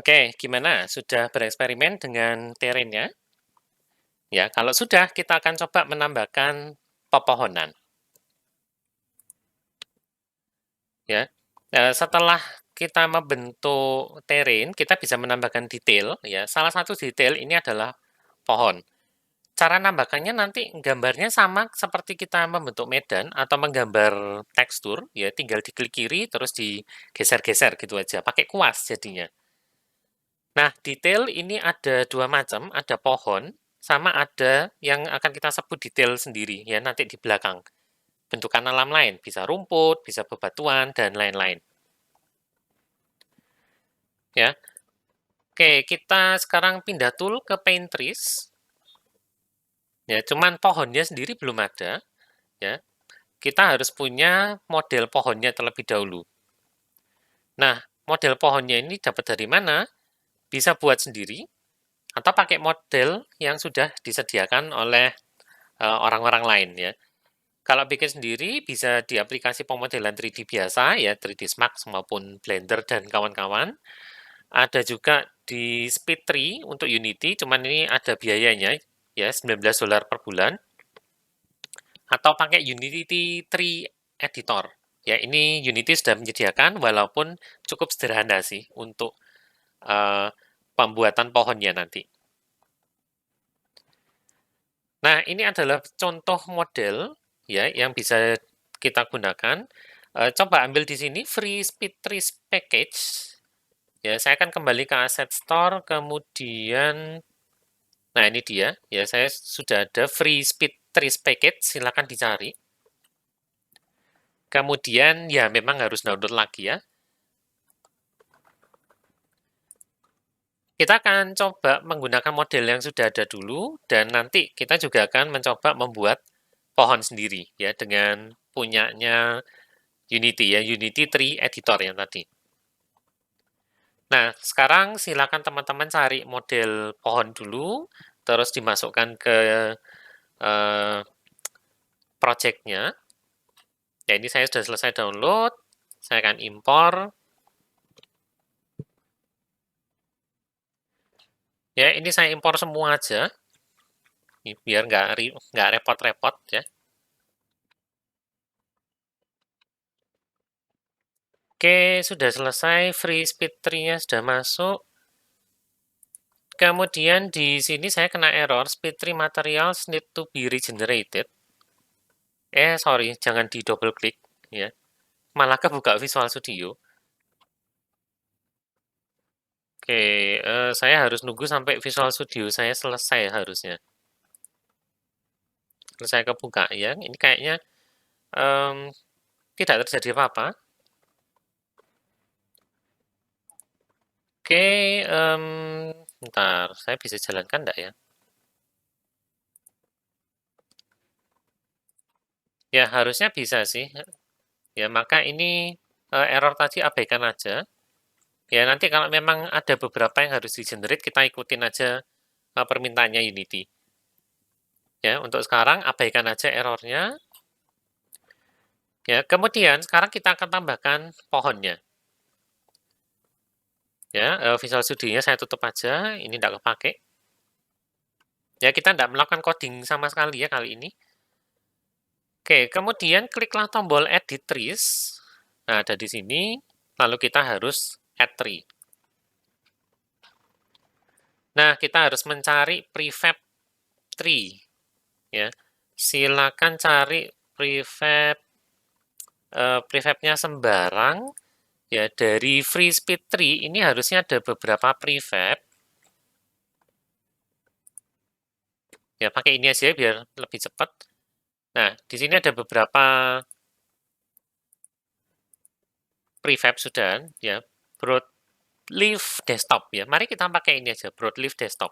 Oke, gimana? Sudah bereksperimen dengan terrainnya? Ya, kalau sudah, kita akan coba menambahkan pepohonan. Ya, setelah kita membentuk terrain, kita bisa menambahkan detail. Ya, salah satu detail ini adalah pohon. Cara nambahkannya nanti gambarnya sama seperti kita membentuk medan atau menggambar tekstur. Ya, tinggal diklik kiri terus digeser-geser gitu aja. Pakai kuas jadinya. Nah, detail ini ada dua macam, ada pohon, sama ada yang akan kita sebut detail sendiri, ya nanti di belakang. Bentukan alam lain, bisa rumput, bisa bebatuan, dan lain-lain. Ya, oke, kita sekarang pindah tool ke Paint Trees. Ya, cuman pohonnya sendiri belum ada. Ya, kita harus punya model pohonnya terlebih dahulu. Nah, model pohonnya ini dapat dari mana? Bisa buat sendiri, atau pakai model yang sudah disediakan oleh orang-orang lain ya. Kalau bikin sendiri bisa di aplikasi pemodelan 3D biasa ya 3D Max maupun Blender dan kawan-kawan. Ada juga di SpeedTree untuk Unity, cuman ini ada biayanya ya $19 per bulan. Atau pakai Unity 3 Editor. Ya ini Unity sudah menyediakan walaupun cukup sederhana sih untuk uh, pembuatan pohonnya nanti. Nah, ini adalah contoh model ya yang bisa kita gunakan. Coba ambil di sini Free Speed Trees Package. Ya, saya akan kembali ke Asset Store, kemudian, nah ini dia. Ya, saya sudah ada Free Speed Trees Package. Silakan dicari. Kemudian, ya memang harus download lagi ya. Kita akan coba menggunakan model yang sudah ada dulu, dan nanti kita juga akan mencoba membuat pohon sendiri ya dengan punyanya Unity ya, Unity 3 Editor yang tadi. Nah, sekarang silakan teman-teman cari model pohon dulu, terus dimasukkan ke uh, project-nya. Ya, ini saya sudah selesai download, saya akan impor. Ya, ini saya impor semua aja, biar nggak repot-repot ya. Oke, sudah selesai, free speed tree-nya sudah masuk. Kemudian di sini saya kena error, speed tree materials need to be regenerated. Sorry, jangan di double klik ya. Malah kebuka Visual Studio. Oke, saya harus nunggu sampai Visual Studio saya selesai harusnya. Selesai kebuka ya. Ini kayaknya tidak terjadi apa-apa. Oke, bentar, saya bisa jalankan enggak ya? Ya, harusnya bisa sih. Ya, maka ini error tadi abaikan aja. Ya, nanti kalau memang ada beberapa yang harus di-generate, kita ikutin aja permintaannya Unity. Ya, untuk sekarang abaikan aja errornya. Ya, kemudian sekarang kita akan tambahkan pohonnya. Ya, Visual Studio-nya saya tutup aja, ini tidak kepake. Ya, kita tidak melakukan coding sama sekali ya kali ini. Oke, kemudian kliklah tombol Edit Trees. Nah, ada di sini, lalu kita harus Add Tree. Nah, kita harus mencari prefab tree. Ya, silakan cari prefabnya sembarang. Ya, dari Free Speed Tree ini harusnya ada beberapa prefab. Ya, pakai ini aja biar lebih cepat. Nah, di sini ada beberapa prefab sudah, ya. Broadleaf Desktop, ya. Mari kita pakai ini aja, Broadleaf Desktop.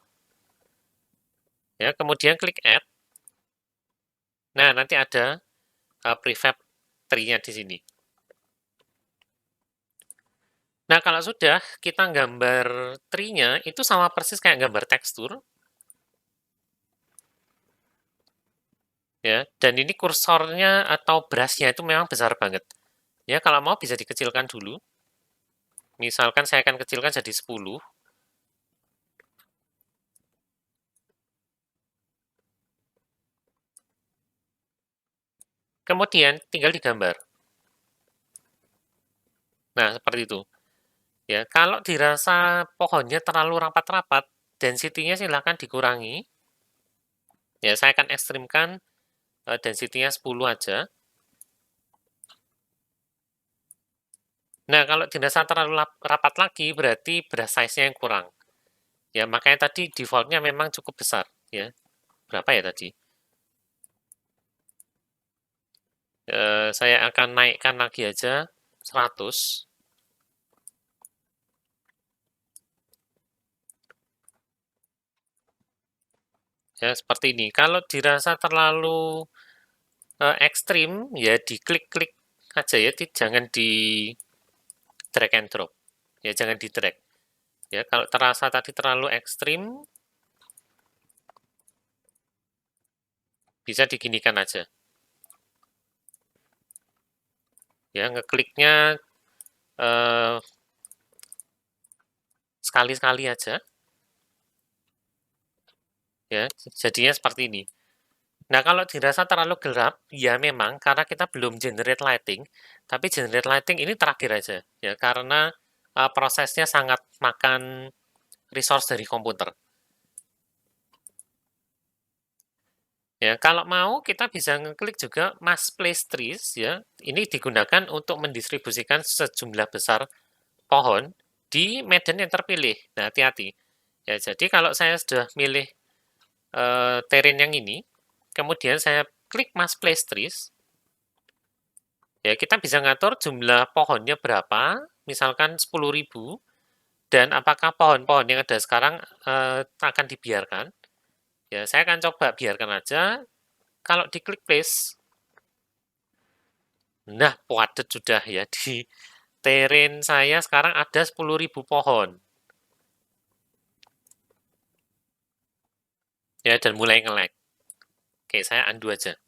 Ya, kemudian klik Add. Nah, nanti ada prefab tree-nya di sini. Nah, kalau sudah kita gambar tree-nya, itu sama persis kayak gambar tekstur. Ya, dan ini kursornya atau brush-nya itu memang besar banget. Ya, kalau mau bisa dikecilkan dulu. Misalkan saya akan kecilkan jadi 10. Kemudian tinggal digambar. Nah, seperti itu. Ya, kalau dirasa pohonnya terlalu rapat-rapat, density-nya silahkan dikurangi. Ya, saya akan ekstrimkan density-nya 10 aja. Nah, kalau dirasa terlalu rapat lagi, berarti brush size-nya yang kurang. Ya, makanya tadi default-nya memang cukup besar. Ya, berapa ya tadi? Saya akan naikkan lagi aja 100. Ya, seperti ini. Kalau dirasa terlalu ekstrim, ya diklik-klik aja ya, jangan di drag and drop. Ya, jangan di drag. Ya, kalau terasa tadi terlalu ekstrim, bisa diginikan aja. Ya, ngekliknya sekali-sekali aja. Ya, jadinya seperti ini. Nah, kalau dirasa terlalu gelap, ya memang karena kita belum generate lighting, tapi generate lighting ini terakhir aja, ya karena prosesnya sangat makan resource dari komputer. Ya, kalau mau kita bisa ngeklik juga mass place trees ya. Ini digunakan untuk mendistribusikan sejumlah besar pohon di medan yang terpilih. Nah, hati-hati. Ya, jadi kalau saya sudah milih terrain yang ini, kemudian saya klik mass place trees, ya kita bisa ngatur jumlah pohonnya berapa, misalkan 10.000, dan apakah pohon-pohon yang ada sekarang akan dibiarkan. Ya, saya akan coba biarkan aja. Kalau diklik place, nah padat sudah ya, di terrain saya sekarang ada 10.000 pohon. Ya, dan mulai nge-lag. Oke, saya undo aja.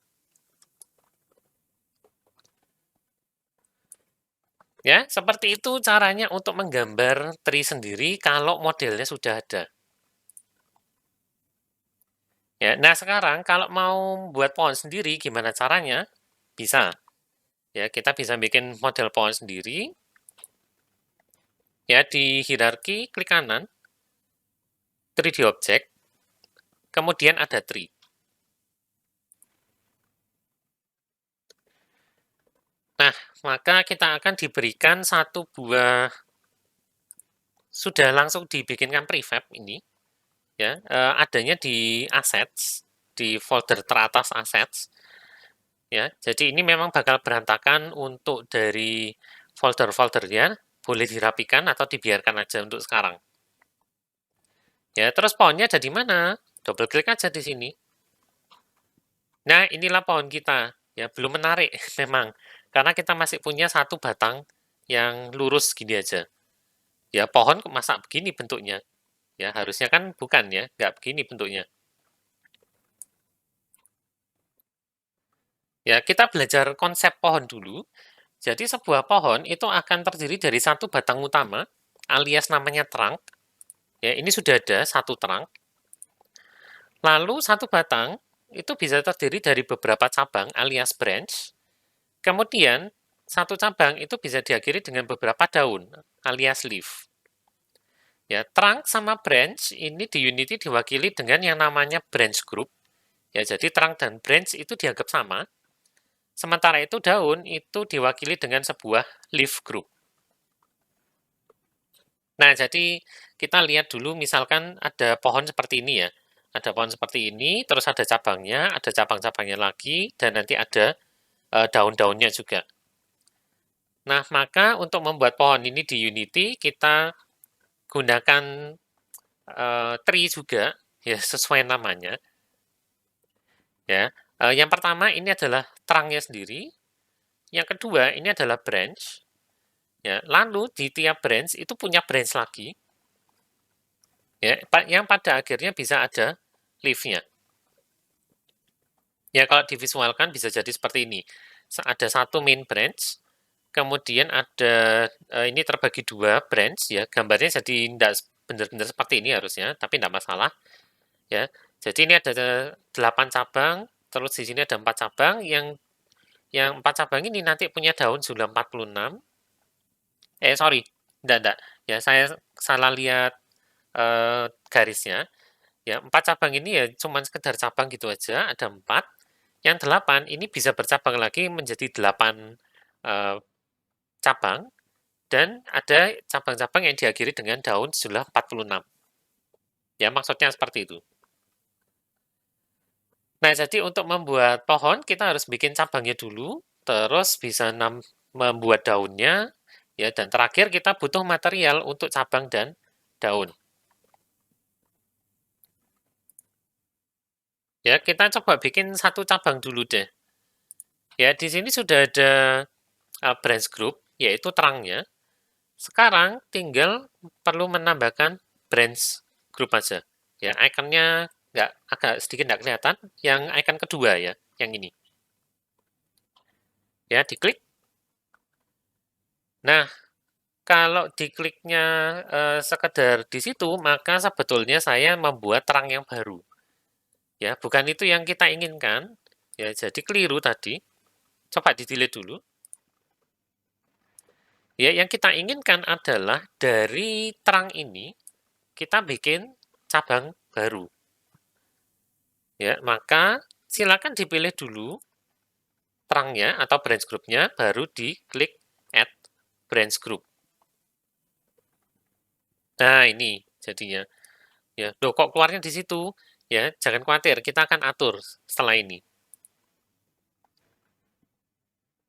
Ya, seperti itu caranya untuk menggambar tree sendiri kalau modelnya sudah ada. Ya, nah sekarang kalau mau buat pohon sendiri gimana caranya? Bisa. Ya, kita bisa bikin model pohon sendiri. Ya, di hierarki klik kanan, 3D object, kemudian ada tree. Nah, maka kita akan diberikan satu buah, sudah langsung dibikinkan prefab ini, ya, adanya di assets, di folder teratas assets, ya. Jadi ini memang bakal berantakan untuk dari folder-foldernya, boleh dirapikan atau dibiarkan aja untuk sekarang. Ya, terus pohonnya ada di mana? Double klik aja di sini. Nah, inilah pohon kita. Ya, belum menarik memang. Karena kita masih punya satu batang yang lurus gini aja. Ya, pohon masa begini bentuknya. Ya, harusnya kan bukan ya, nggak begini bentuknya. Ya, kita belajar konsep pohon dulu. Jadi sebuah pohon itu akan terdiri dari satu batang utama, alias namanya trunk. Ya, ini sudah ada satu trunk. Lalu satu batang itu bisa terdiri dari beberapa cabang alias branch. Kemudian satu cabang itu bisa diakhiri dengan beberapa daun alias leaf. Ya, trunk sama branch ini di Unity diwakili dengan yang namanya branch group. Ya, jadi trunk dan branch itu dianggap sama. Sementara itu daun itu diwakili dengan sebuah leaf group. Nah, jadi kita lihat dulu misalkan ada pohon seperti ini ya. Ada pohon seperti ini, terus ada cabangnya, ada cabang-cabangnya lagi, dan nanti ada daun-daunnya juga. Nah, maka untuk membuat pohon ini di Unity, kita gunakan tree juga, ya sesuai namanya. Ya, yang pertama ini adalah trunknya sendiri. Yang kedua ini adalah branch. Ya, lalu di tiap branch itu punya branch lagi. Ya, yang pada akhirnya bisa ada leaf-nya. Ya, kalau divisualkan bisa jadi seperti ini. Ada satu main branch, kemudian ada ini terbagi dua branch ya. Gambarnya jadi tidak benar-benar seperti ini harusnya, tapi tidak masalah. Ya, jadi ini ada 8 cabang, terus di sini ada 4 cabang yang yang 4 cabang ini nanti punya daun sudah 46. Sorry, enggak. Ya, saya salah lihat garisnya. Ya, 4 cabang ini ya cuman sekedar cabang gitu aja, ada 4. Yang 8 ini bisa bercabang lagi menjadi 8 cabang, dan ada cabang-cabang yang diakhiri dengan daun sejumlah 46. Ya, maksudnya seperti itu. Nah, jadi untuk membuat pohon, kita harus bikin cabangnya dulu, terus bisa membuat daunnya, ya, dan terakhir kita butuh material untuk cabang dan daun. Ya, kita coba bikin satu cabang dulu deh. Ya, di sini sudah ada branch group, yaitu terangnya. Sekarang tinggal perlu menambahkan branch group aja. Ya, ikonnya agak sedikit nggak kelihatan, yang icon kedua ya, yang ini. Ya, diklik. Nah, kalau dikliknya sekedar di situ, maka sebetulnya saya membuat terang yang baru. Ya, bukan itu yang kita inginkan. Ya, jadi keliru tadi. Coba di-delete dulu. Ya, yang kita inginkan adalah dari terang ini kita bikin cabang baru. Ya, maka silakan dipilih dulu terangnya atau branch group-nya, baru diklik add branch group. Nah, ini jadinya. Ya, loh kok keluarnya di situ? Ya, jangan khawatir, kita akan atur setelah ini.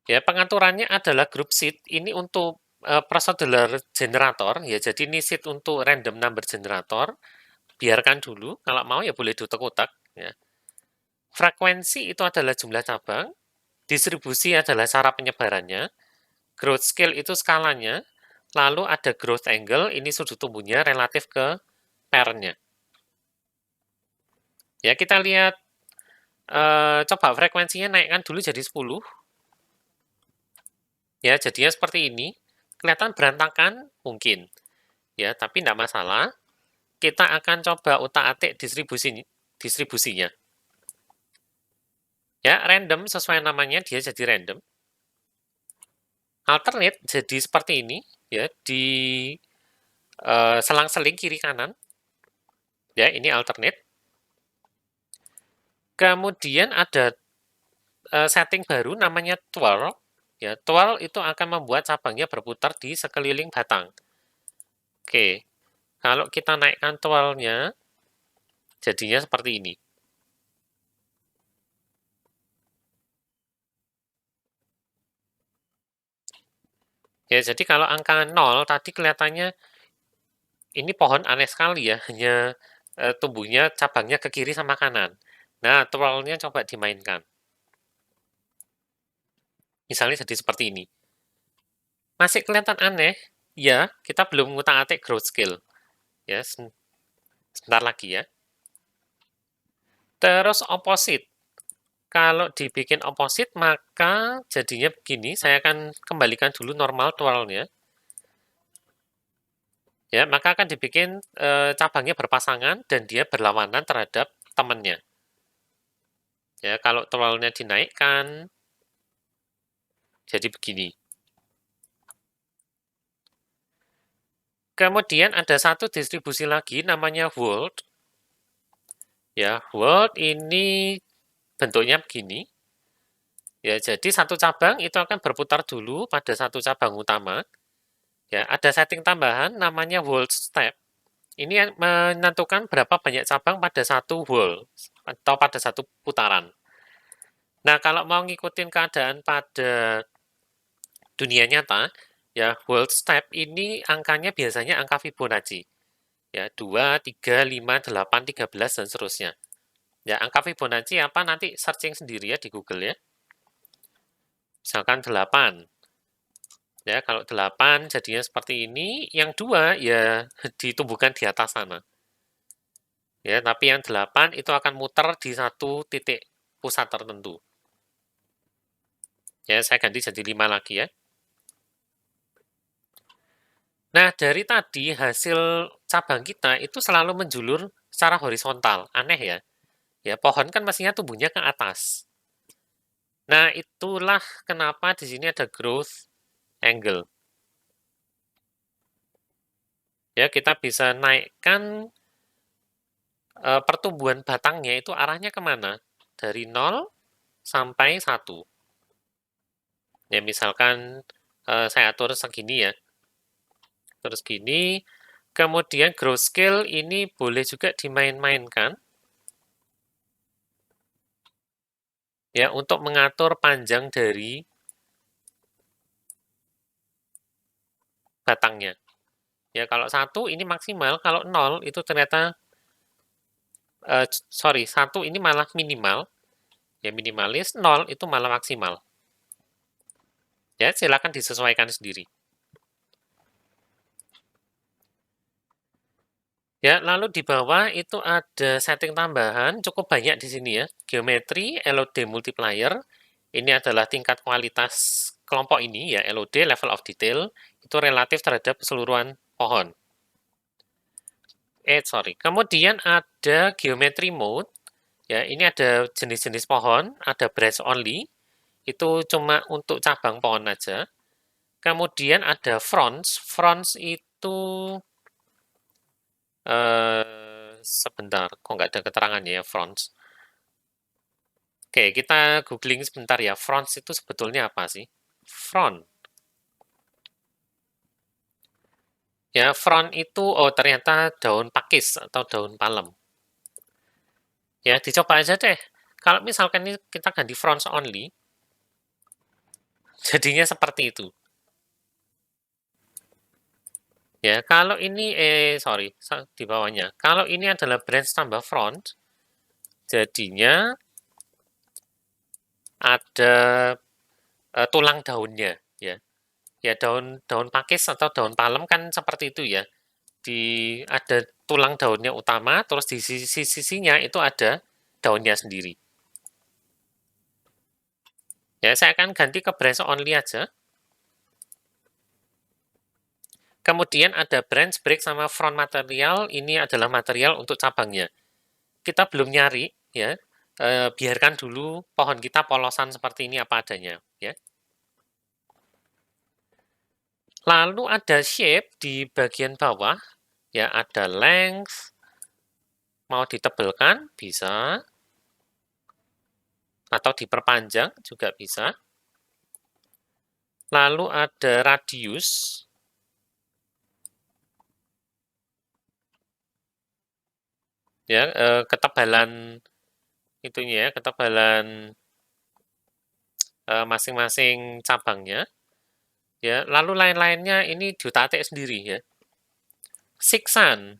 Ya, pengaturannya adalah group seed. Ini untuk procedural generator, ya, jadi ini seed untuk random number generator. Biarkan dulu, kalau mau ya boleh diutak-utak. Ya. Frekuensi itu adalah jumlah cabang, distribusi adalah cara penyebarannya, growth scale itu skalanya, lalu ada growth angle, ini sudut tumbuhnya relatif ke parent-nya. Ya, kita lihat, coba frekuensinya naikkan dulu jadi 10. Ya, jadinya seperti ini. Kelihatan berantakan? Mungkin. Ya, tapi tidak masalah. Kita akan coba utak-atik distribusinya. Ya, random sesuai namanya, dia jadi random. Alternate jadi seperti ini, ya, di selang-seling kiri kanan. Ya, ini alternate. Kemudian ada setting baru namanya twirl. Ya, twirl itu akan membuat cabangnya berputar di sekeliling batang. Oke, kalau kita naikkan twirl-nya, jadinya seperti ini. Ya, jadi kalau angka 0 tadi kelihatannya ini pohon aneh sekali ya, hanya tumbuhnya cabangnya ke kiri sama kanan. Nah, twirl-nya coba dimainkan. Misalnya jadi seperti ini. Masih kelihatan aneh? Ya, kita belum ngutak-atik growth scale. Ya, sebentar lagi ya. Terus opposite. Kalau dibikin opposite, maka jadinya begini. Saya akan kembalikan dulu normal twirl-nya. Ya, maka akan dibikin cabangnya berpasangan dan dia berlawanan terhadap temannya. Ya, kalau twirl-nya dinaikkan, jadi begini. Kemudian ada satu distribusi lagi namanya world. Ya, world ini bentuknya begini. Ya, jadi satu cabang itu akan berputar dulu pada satu cabang utama. Ya, ada setting tambahan namanya world step. Ini yang menentukan berapa banyak cabang pada satu whole atau pada satu putaran. Nah, kalau mau ngikutin keadaan pada dunia nyata, ya world step ini angkanya biasanya angka Fibonacci. Ya, 2, 3, 5, 8, 13, dan seterusnya. Ya, angka Fibonacci apa nanti searching sendiri ya di Google ya. Misalkan 8. Ya, kalau 8 jadinya seperti ini, yang 2 ya ditumbuhkan di atas sana. Ya, tapi yang 8 itu akan muter di satu titik pusat tertentu. Ya, saya ganti jadi 5 lagi ya. Nah, dari tadi hasil cabang kita itu selalu menjulur secara horizontal. Aneh ya. Ya, pohon kan mestinya tumbuhnya ke atas. Nah, itulah kenapa di sini ada growth angle. Ya, kita bisa naikkan pertumbuhan batangnya itu arahnya kemana? Dari 0 sampai 1. Ya, misalkan saya atur segini ya. Terus gini, kemudian growth scale ini boleh juga dimain-mainkan. Ya, untuk mengatur panjang dari batangnya. Ya, kalau 1 ini maksimal, kalau 0 itu ternyata, sorry, 1 ini malah minimal. Ya, minimalis, 0 itu malah maksimal. Ya, silakan disesuaikan sendiri. Ya, lalu di bawah itu ada setting tambahan, cukup banyak di sini ya. Geometri, LOD multiplier, ini adalah tingkat kualitas kelompok ini ya, LOD, level of detail, itu relatif terhadap keseluruhan pohon. Sorry. Kemudian ada geometry mode, ya ini ada jenis-jenis pohon, ada branch only, itu cuma untuk cabang pohon aja. Kemudian ada fronts, fronts itu sebentar, kok nggak ada keterangannya ya fronts. Oke, kita googling sebentar ya. Fronts itu sebetulnya apa sih? Front. Ya, front itu, oh ternyata daun pakis atau daun palem. Ya, dicoba aja deh. Kalau misalkan ini kita ganti fronts only, jadinya seperti itu. Ya, kalau ini, sorry, di bawahnya. Kalau ini adalah branch tambah front, jadinya ada tulang daunnya, ya. Ya, daun pakis atau daun palem kan seperti itu ya. Ada tulang daunnya utama, terus di sisi-sisinya itu ada daunnya sendiri. Ya, saya akan ganti ke branch only aja. Kemudian ada branch break sama front material, ini adalah material untuk cabangnya. Kita belum nyari, ya. Biarkan dulu pohon kita polosan seperti ini apa adanya, ya. Lalu ada shape di bagian bawah, ya ada length, mau ditebelkan bisa, atau diperpanjang juga bisa. Lalu ada radius, ya ketebalan itunya ya, ketebalan masing-masing cabangnya. Ya, lalu lain-lainnya ini ditatik sendiri ya. Siksan.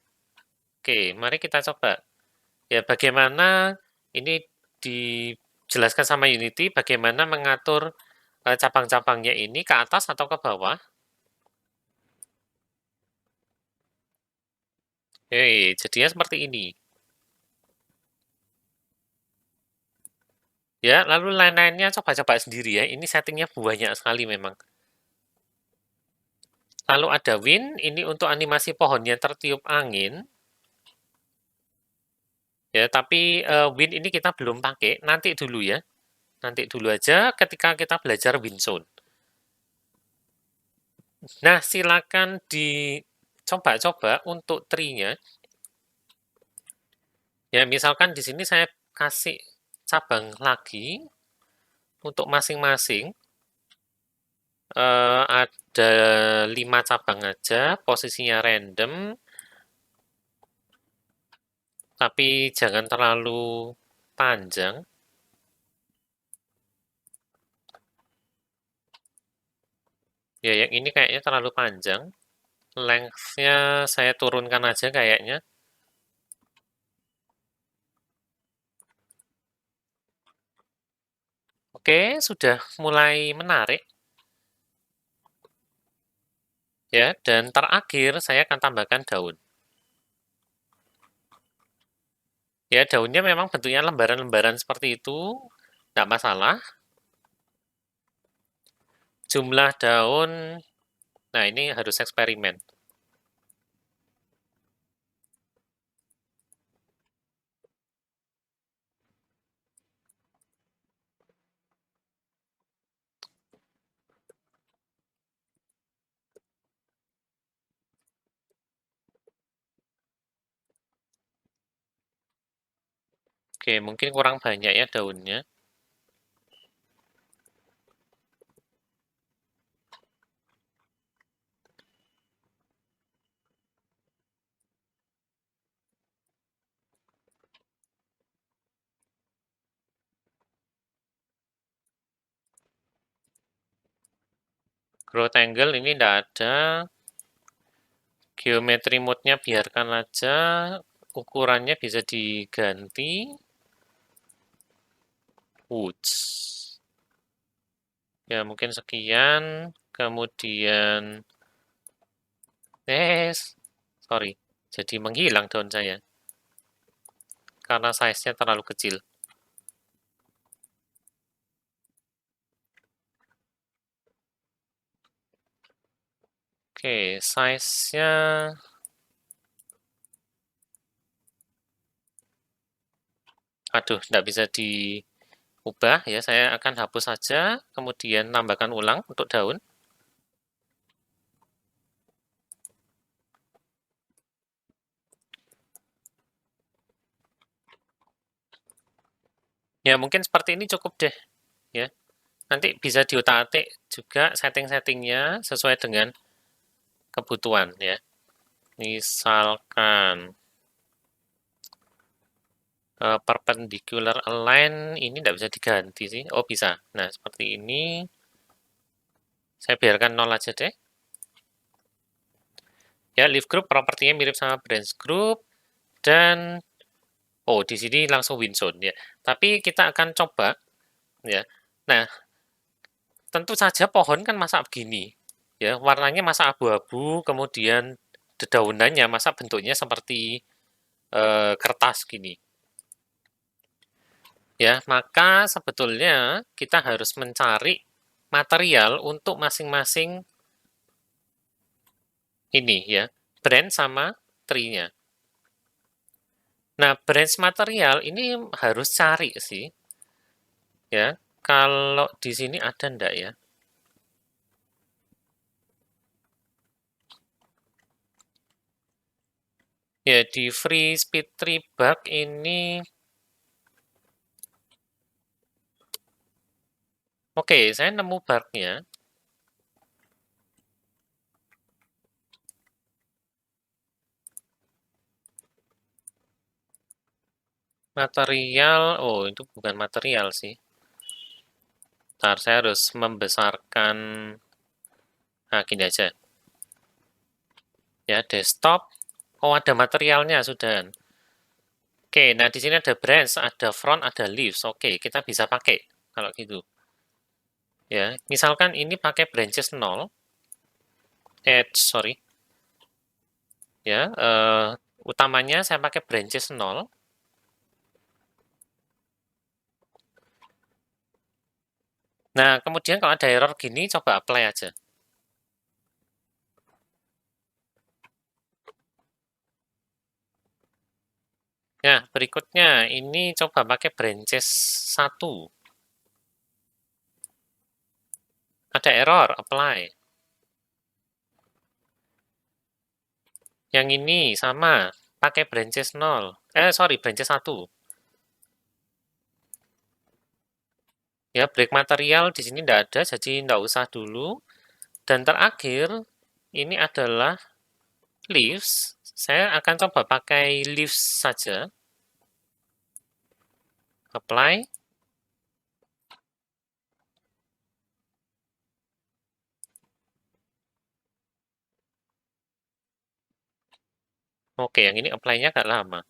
Oke, mari kita coba. Ya, bagaimana ini dijelaskan sama Unity bagaimana mengatur cabang-cabangnya ini ke atas atau ke bawah. Jadinya seperti ini. Ya, lalu lain-lainnya coba-coba sendiri ya. Ini settingnya banyak sekali memang. Lalu ada wind, ini untuk animasi pohonnya tertiup angin. Ya, tapi wind ini kita belum pakai, nanti dulu ya. Nanti dulu aja ketika kita belajar wind zone. Nah, silakan dicoba-coba untuk tree-nya. Ya, misalkan di sini saya kasih cabang lagi untuk masing-masing. Ada 5 cabang aja, posisinya random, tapi jangan terlalu panjang. Ya, yang ini kayaknya terlalu panjang. Length-nya saya turunkan aja kayaknya. Oke, sudah mulai menarik. Ya, dan terakhir saya akan tambahkan daun. Ya, daunnya memang bentuknya lembaran-lembaran seperti itu, nggak masalah. Jumlah daun, nah ini harus eksperimen. Oke, mungkin kurang banyak ya daunnya. Growth angle ini tidak ada. Geometry mode-nya biarkan aja. Ukurannya bisa diganti. Woods. Ya, mungkin sekian. Kemudian, sorry. Jadi menghilang daun saya. Karena size-nya terlalu kecil. Oke, size-nya... Aduh, tidak bisa diubah ya. Saya akan hapus saja, kemudian tambahkan ulang untuk daun. Ya, mungkin seperti ini cukup deh. Ya, nanti bisa diutak-atik juga setting-settingnya sesuai dengan kebutuhan ya. Misalkan perpendicular align ini tidak bisa diganti sih. Oh, bisa. Nah, seperti ini. Saya biarkan 0 aja deh. Ya, leaf group propertinya mirip sama branch group. Dan, oh, di sini langsung win zone ya. Tapi kita akan coba, ya. Nah, tentu saja pohon kan masa begini. Ya, warnanya masa abu-abu, kemudian dedaunannya masa bentuknya seperti kertas gini. Ya, maka sebetulnya kita harus mencari material untuk masing-masing ini ya, branch sama tree-nya. Nah, branch material ini harus cari sih. Ya, kalau di sini ada ndak ya? Ya, di free speed tree bug ini oke, saya nemu bugnya. Material, oh itu bukan material sih. Ntar saya harus membesarkan, nah gini aja. Ya, desktop. Oh, ada materialnya sudah. Oke, nah di sini ada branch, ada front, ada leaves. Oke, kita bisa pakai kalau gitu. Ya, misalkan ini pakai branches 0. Sorry. Ya, utamanya saya pakai branches 0. Nah, kemudian kalau ada error gini, coba apply aja. Nah, berikutnya ini coba pakai branches 1. Ada error, apply. Yang ini sama, pakai branches 0. Sorry, branches 1. Ya, break material di sini tidak ada, jadi tidak usah dulu. Dan terakhir, ini adalah leaves. Saya akan coba pakai leaves saja. Apply. Oke, yang ini apply-nya agak lama.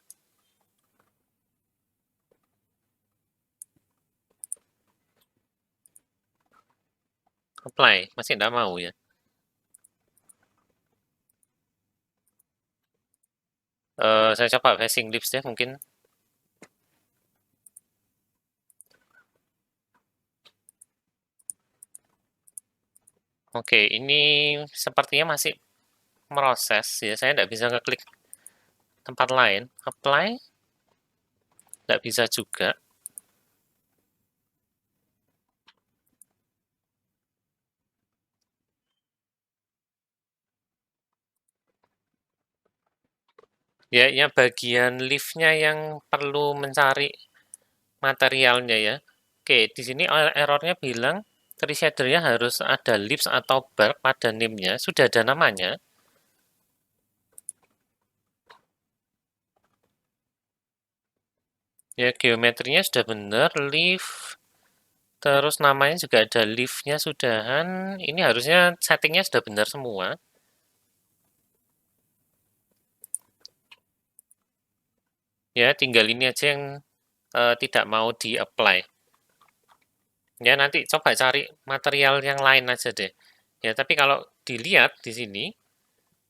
Apply, masih tidak mau ya. Saya coba facing leaves deh mungkin. Oke, ini sepertinya masih proses ya. Saya tidak bisa ngeklik tempat lain. Apply, tidak bisa juga. Ya, bagian leaf-nya yang perlu mencari materialnya ya. Oke, di sini errornya bilang tree shadernya harus ada leaves atau bark pada name-nya. Sudah ada namanya. Ya, geometrinya sudah benar, leaf. Terus namanya juga ada leaf-nya sudahan. Ini harusnya settingnya sudah benar semua. Ya, tinggal ini aja yang tidak mau di-apply. Ya, nanti coba cari material yang lain aja deh. Ya, tapi kalau dilihat di sini,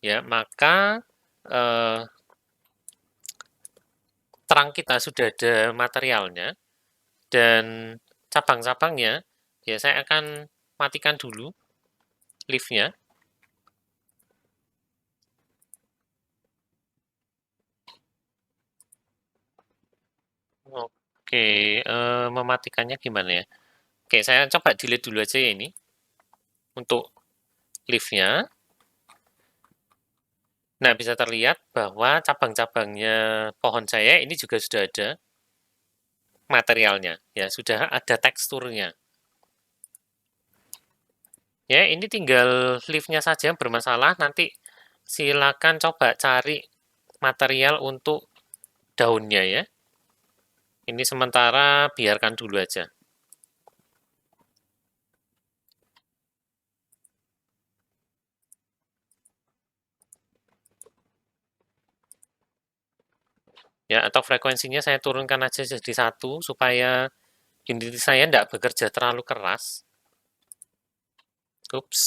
ya, maka eh, terang kita sudah ada materialnya dan cabang-cabangnya, ya saya akan matikan dulu liftnya. Oke, mematikannya gimana ya? Oke, saya coba delete dulu aja ya ini untuk liftnya. Nah, bisa terlihat bahwa cabang-cabangnya pohon saya ini juga sudah ada materialnya, ya sudah ada teksturnya. Ya, ini tinggal liftnya saja yang bermasalah. Nanti silakan coba cari material untuk daunnya ya. Ini sementara biarkan dulu aja. Ya, atau frekuensinya saya turunkan aja jadi 1 supaya Unity saya tidak bekerja terlalu keras. Ups.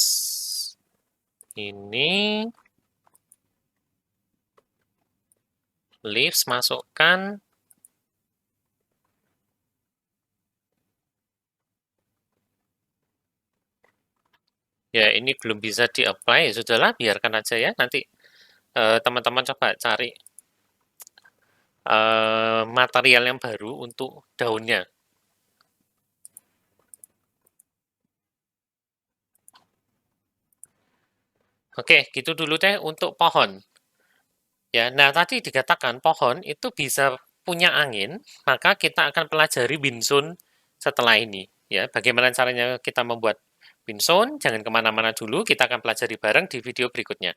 Ini leaves masukkan. Ya, ini belum bisa di-apply, ya sudahlah, biarkan aja ya. Nanti teman-teman coba cari material yang baru untuk daunnya. Oke, gitu dulu deh untuk pohon. Ya, nah tadi dikatakan pohon itu bisa punya angin, maka kita akan pelajari windsown setelah ini. Ya, bagaimana caranya kita membuat windsown? Jangan kemana-mana dulu, kita akan pelajari bareng di video berikutnya.